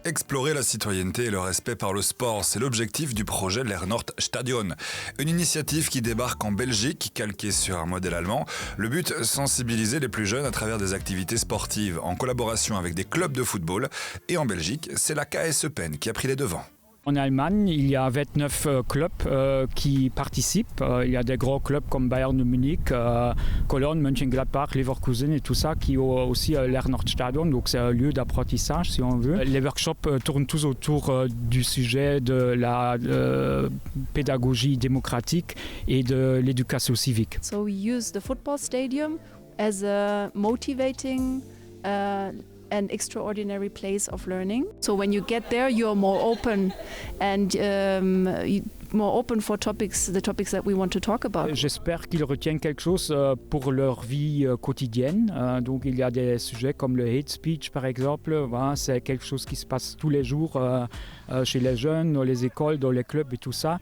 Explorer la citoyenneté et le respect par le sport, c'est l'objectif du projet Lernoord Stadion. Une initiative qui débarque en Belgique, calquée sur un modèle allemand. Le but, sensibiliser les plus jeunes à travers des activités sportives, en collaboration avec des clubs de football. Et en Belgique, c'est la KS Eupen qui a pris les devants. En Allemagne, il y a 29 clubs qui participent. Il y a des gros clubs comme Bayern de Munich, Cologne, Mönchengladbach, Leverkusen et tout ça qui ont aussi Lernoord Stadion. Donc c'est un lieu d'apprentissage si on veut. Les workshops tournent tous autour du sujet de la pédagogie démocratique et de l'éducation civique. So we use the football stadium as a motivating an extraordinary place of learning. So when you get there, you're more open and more open for the topics that we want to talk about. J'espère qu'ils retiennent quelque chose pour leur vie quotidienne. Donc il y a des sujets comme le hate speech par exemple. Voilà, c'est quelque chose qui se passe tous les jours chez les jeunes, dans les écoles, dans les clubs et tout ça.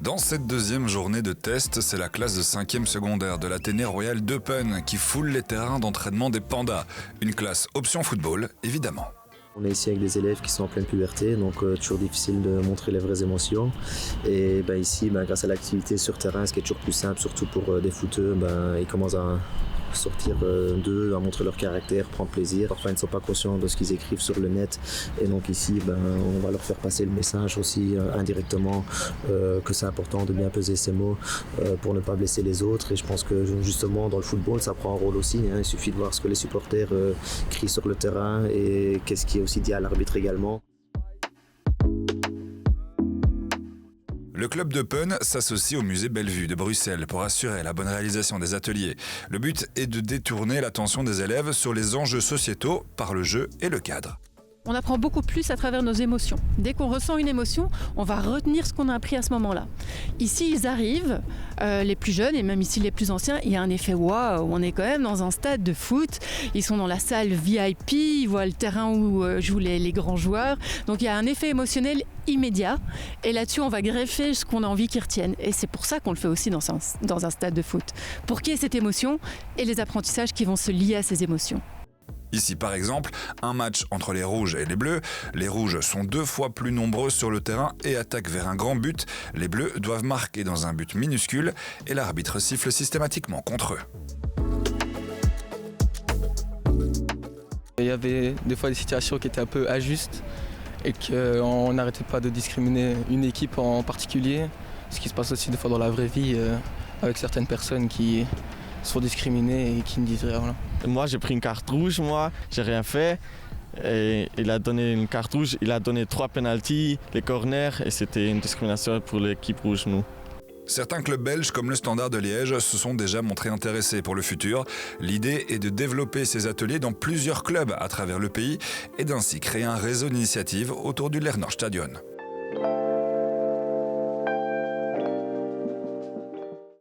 Dans cette deuxième journée de test, c'est la classe de 5e secondaire de l'Athénée Royal d'Eupen qui foule les terrains d'entraînement des pandas. Une classe option football, évidemment. On est ici avec des élèves qui sont en pleine puberté, donc toujours difficile de montrer les vraies émotions. Et ici, grâce à l'activité sur terrain, ce qui est toujours plus simple, surtout pour des footeux, ils commencent à sortir d'eux, à montrer leur caractère, prendre plaisir. Parfois, ils ne sont pas conscients de ce qu'ils écrivent sur le net. Et donc ici, on va leur faire passer le message aussi indirectement que c'est important de bien peser ses mots pour ne pas blesser les autres. Et je pense que justement, dans le football, ça prend un rôle aussi. Il suffit de voir ce que les supporters crient sur le terrain et qu'est-ce qui est aussi dit à l'arbitre également. Le club d'Eupen s'associe au musée Bellevue de Bruxelles pour assurer la bonne réalisation des ateliers. Le but est de détourner l'attention des élèves sur les enjeux sociétaux par le jeu et le cadre. On apprend beaucoup plus à travers nos émotions. Dès qu'on ressent une émotion, on va retenir ce qu'on a appris à ce moment-là. Ici, ils arrivent, les plus jeunes et même ici les plus anciens, il y a un effet waouh, on est quand même dans un stade de foot. Ils sont dans la salle VIP, ils voient le terrain où jouent les grands joueurs. Donc il y a un effet émotionnel immédiat et là-dessus, on va greffer ce qu'on a envie qu'ils retiennent. Et c'est pour ça qu'on le fait aussi dans un stade de foot, pour qu'il y ait cette émotion et les apprentissages qui vont se lier à ces émotions. Ici, par exemple, un match entre les rouges et les bleus. Les rouges sont 2 fois plus nombreux sur le terrain et attaquent vers un grand but. Les bleus doivent marquer dans un but minuscule et l'arbitre siffle systématiquement contre eux. Il y avait des fois des situations qui étaient un peu injustes et qu'on n'arrêtait pas de discriminer une équipe en particulier. Ce qui se passe aussi des fois dans la vraie vie avec certaines personnes qui sont discriminés et qui ne disent rien. Voilà. Moi j'ai pris une carte rouge, j'ai rien fait. Et il a donné une carte rouge, il a donné 3 pénaltys, les corners et c'était une discrimination pour l'équipe rouge nous. Certains clubs belges comme le Standard de Liège se sont déjà montrés intéressés pour le futur. L'idée est de développer ces ateliers dans plusieurs clubs à travers le pays et d'ainsi créer un réseau d'initiatives autour du Lernoord Stadion.